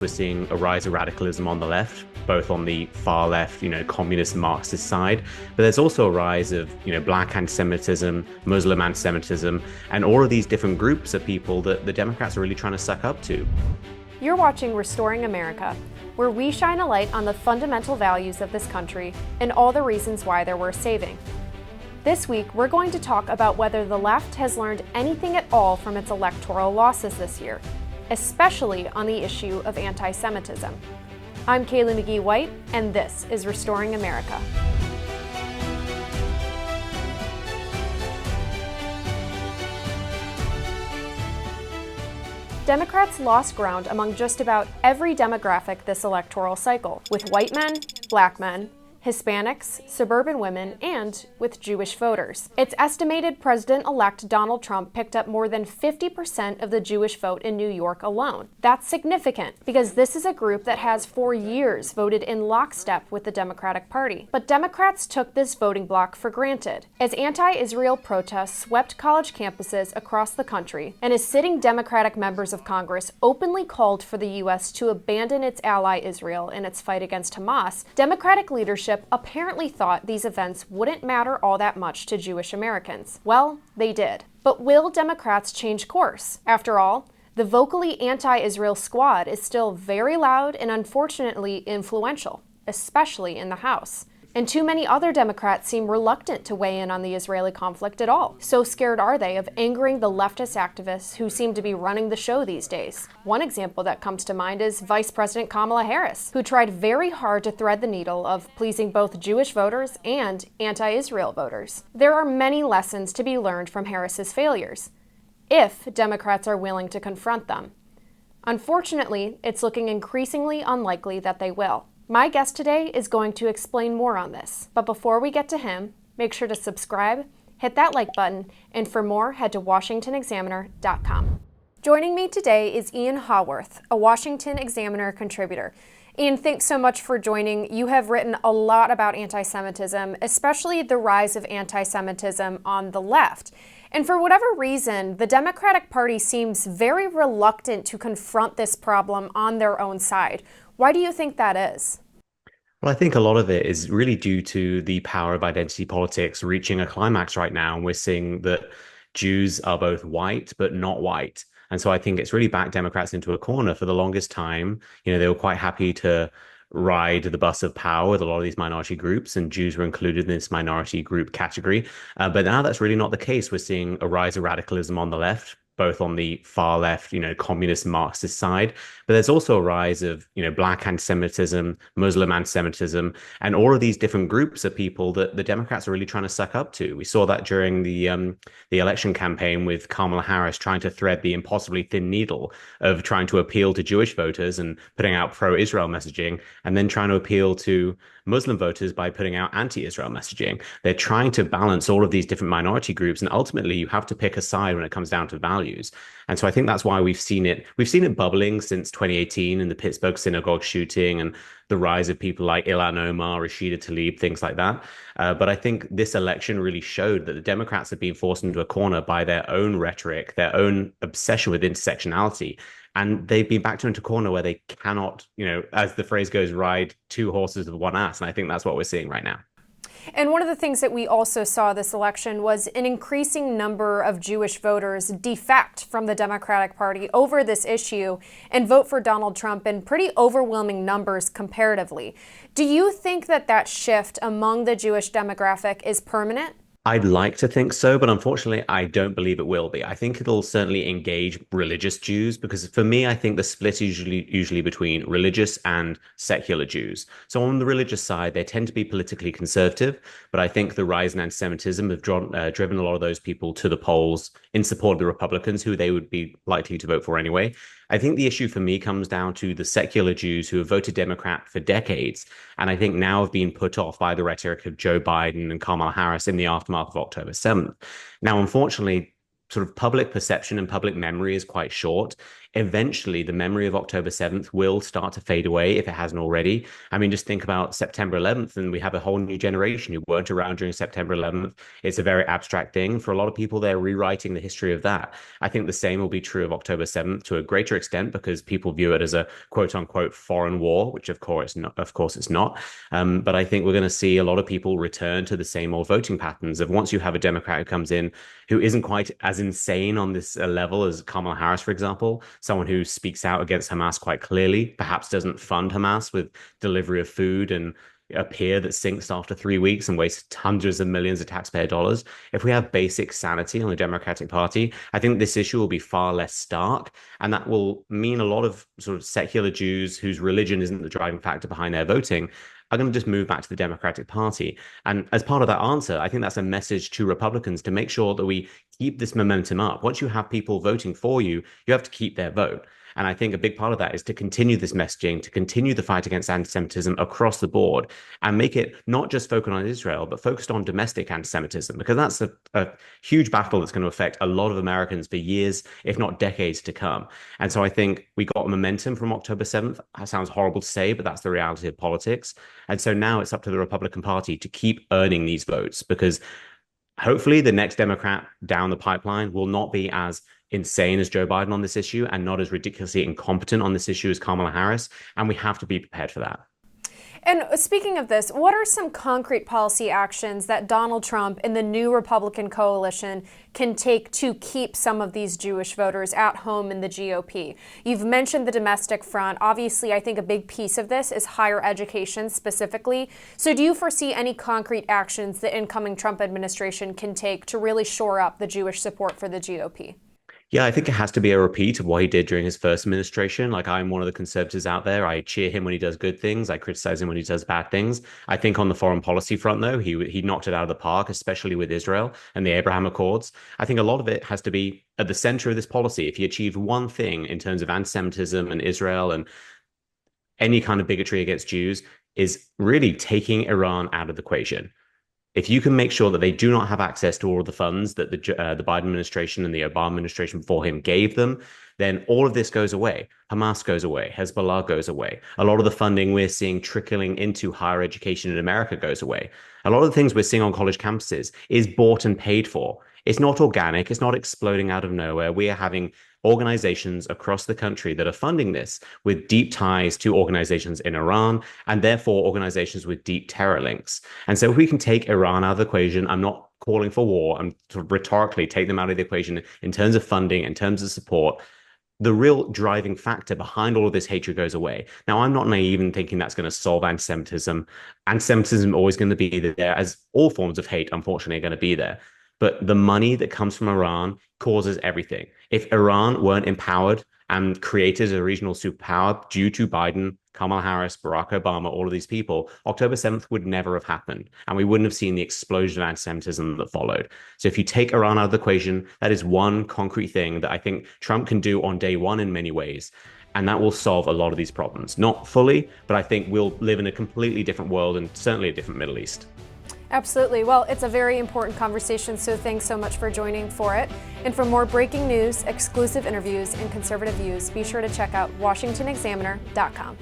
We're seeing a rise of radicalism on the left, both on the far left, communist Marxist side, but there's also a rise of, black anti-Semitism, Muslim anti-Semitism, and all of these different groups of people that the Democrats are really trying to suck up to. You're watching Restoring America, where we shine a light on the fundamental values of this country and all the reasons why they're worth saving. This week, we're going to talk about whether the left has learned anything at all from its electoral losses this year, especially on the issue of anti-Semitism. I'm Kaylee McGee-White, and this is Restoring America. Democrats lost ground among just about every demographic this electoral cycle, with white men, black men, Hispanics, suburban women, and with Jewish voters. It's estimated President-elect Donald Trump picked up more than 50% of the Jewish vote in New York alone. That's significant because this is a group that has for years voted in lockstep with the Democratic Party. But Democrats took this voting bloc for granted, as anti-Israel protests swept college campuses across the country, and as sitting Democratic members of Congress openly called for the U.S. to abandon its ally Israel in its fight against Hamas, Democratic leadership apparently thought these events wouldn't matter all that much to Jewish Americans. Well, they did. But will Democrats change course? After all, the vocally anti-Israel squad is still very loud and unfortunately influential, especially in the House. And too many other Democrats seem reluctant to weigh in on the Israeli conflict at all. So scared are they of angering the leftist activists who seem to be running the show these days. One example that comes to mind is Vice President Kamala Harris, who tried very hard to thread the needle of pleasing both Jewish voters and anti-Israel voters. There are many lessons to be learned from Harris's failures, if Democrats are willing to confront them. Unfortunately, it's looking increasingly unlikely that they will. My guest today is going to explain more on this, but before we get to him, make sure to subscribe, hit that like button, and for more, head to washingtonexaminer.com. Joining me today is Ian Haworth, a Washington Examiner contributor. Ian, thanks so much for joining. You have written a lot about anti-Semitism, especially the rise of anti-Semitism on the left. And for whatever reason, the Democratic Party seems very reluctant to confront this problem on their own side. Why do you think that is? Well, I think a lot of it is really due to the power of identity politics reaching a climax right now. And we're seeing that Jews are both white, but not white. And so I think it's really backed Democrats into a corner for the longest time. They were quite happy to ride the bus of power with a lot of these minority groups, and Jews were included in this minority group category. But now that's really not the case. We're seeing a rise of radicalism on the left, both on the far left, communist Marxist side, but there's also a rise of, black anti-Semitism, Muslim anti-Semitism, and all of these different groups of people that the Democrats are really trying to suck up to. We saw that during the election campaign with Kamala Harris trying to thread the impossibly thin needle of trying to appeal to Jewish voters and putting out pro-Israel messaging, and then trying to appeal to Muslim voters by putting out anti-Israel messaging. They're trying to balance all of these different minority groups, and ultimately you have to pick a side when it comes down to values. And so I think that's why we've seen it bubbling since 2018 in the Pittsburgh synagogue shooting and the rise of people like Ilhan Omar, Rashida Tlaib, things like that. But I think this election really showed that the Democrats have been forced into a corner by their own rhetoric, their own obsession with intersectionality. And they've been backed into a corner where they cannot, as the phrase goes, ride two horses with one ass. And I think that's what we're seeing right now. And one of the things that we also saw this election was an increasing number of Jewish voters defect from the Democratic Party over this issue and vote for Donald Trump in pretty overwhelming numbers comparatively. Do you think that shift among the Jewish demographic is permanent? I'd like to think so, but unfortunately, I don't believe it will be. I think it'll certainly engage religious Jews, because for me, I think the split is usually between religious and secular Jews. So on the religious side, they tend to be politically conservative, but I think the rise in anti-Semitism have driven a lot of those people to the polls in support of the Republicans, who they would be likely to vote for anyway. I think the issue for me comes down to the secular Jews who have voted Democrat for decades, and I think now have been put off by the rhetoric of Joe Biden and Kamala Harris in the aftermath of October 7th. Now, unfortunately, sort of public perception and public memory is quite short. eventually the memory of October 7th will start to fade away if it hasn't already. I mean, just think about September 11th, and we have a whole new generation who weren't around during September 11th. It's a very abstract thing. For a lot of people, they're rewriting the history of that. I think the same will be true of October 7th to a greater extent because people view it as a quote unquote foreign war, which of course it's not. But I think we're going to see a lot of people return to the same old voting patterns of once you have a Democrat who comes in who isn't quite as insane on this level as Kamala Harris, for example, someone who speaks out against Hamas quite clearly, perhaps doesn't fund Hamas with delivery of food and a pier that sinks after 3 weeks and wastes hundreds of millions of taxpayer dollars. If we have basic sanity on the Democratic Party, I think this issue will be far less stark. And that will mean a lot of sort of secular Jews whose religion isn't the driving factor behind their voting are going to just move back to the Democratic Party. And as part of that answer, I think that's a message to Republicans to make sure that we keep this momentum up. Once you have people voting for you, you have to keep their vote. And I think a big part of that is to continue this messaging, to continue the fight against anti-Semitism across the board and make it not just focused on Israel, but focused on domestic anti-Semitism, because that's a huge battle that's going to affect a lot of Americans for years, if not decades to come. And so I think we got momentum from October 7th. That sounds horrible to say, but that's the reality of politics. And so now it's up to the Republican Party to keep earning these votes because hopefully the next Democrat down the pipeline will not be as insane as Joe Biden on this issue and not as ridiculously incompetent on this issue as Kamala Harris. And we have to be prepared for that. And speaking of this, what are some concrete policy actions that Donald Trump and the new Republican coalition can take to keep some of these Jewish voters at home in the GOP? You've mentioned the domestic front. Obviously, I think a big piece of this is higher education specifically. So do you foresee any concrete actions the incoming Trump administration can take to really shore up the Jewish support for the GOP? Yeah, I think it has to be a repeat of what he did during his first administration. Like, I'm one of the conservatives out there. I cheer him when he does good things. I criticize him when he does bad things. I think on the foreign policy front, though, he knocked it out of the park, especially with Israel and the Abraham Accords. I think a lot of it has to be at the center of this policy. If he achieved one thing in terms of anti-Semitism and Israel and any kind of bigotry against Jews, is really taking Iran out of the equation. If you can make sure that they do not have access to all of the funds that the Biden administration and the Obama administration before him gave them, then all of this goes away. Hamas goes away. Hezbollah goes away. A lot of the funding we're seeing trickling into higher education in America goes away. A lot of the things we're seeing on college campuses is bought and paid for. It's not organic. It's not exploding out of nowhere. We are having organizations across the country that are funding this with deep ties to organizations in Iran and therefore organizations with deep terror links. And so if we can take Iran out of the equation, I'm not calling for war, I'm sort of rhetorically take them out of the equation in terms of funding, in terms of support, the real driving factor behind all of this hatred goes away. Now, I'm not naive in thinking that's going to solve anti-Semitism. Anti-Semitism is always going to be there, as all forms of hate, unfortunately, are going to be there. But the money that comes from Iran causes everything. If Iran weren't empowered and created as a regional superpower due to Biden, Kamala Harris, Barack Obama, all of these people, October 7th would never have happened. And we wouldn't have seen the explosion of anti-Semitism that followed. So if you take Iran out of the equation, that is one concrete thing that I think Trump can do on day one in many ways. And that will solve a lot of these problems. Not fully, but I think we'll live in a completely different world and certainly a different Middle East. Absolutely. Well, it's a very important conversation, so thanks so much for joining for it. And for more breaking news, exclusive interviews, and conservative views, be sure to check out washingtonexaminer.com.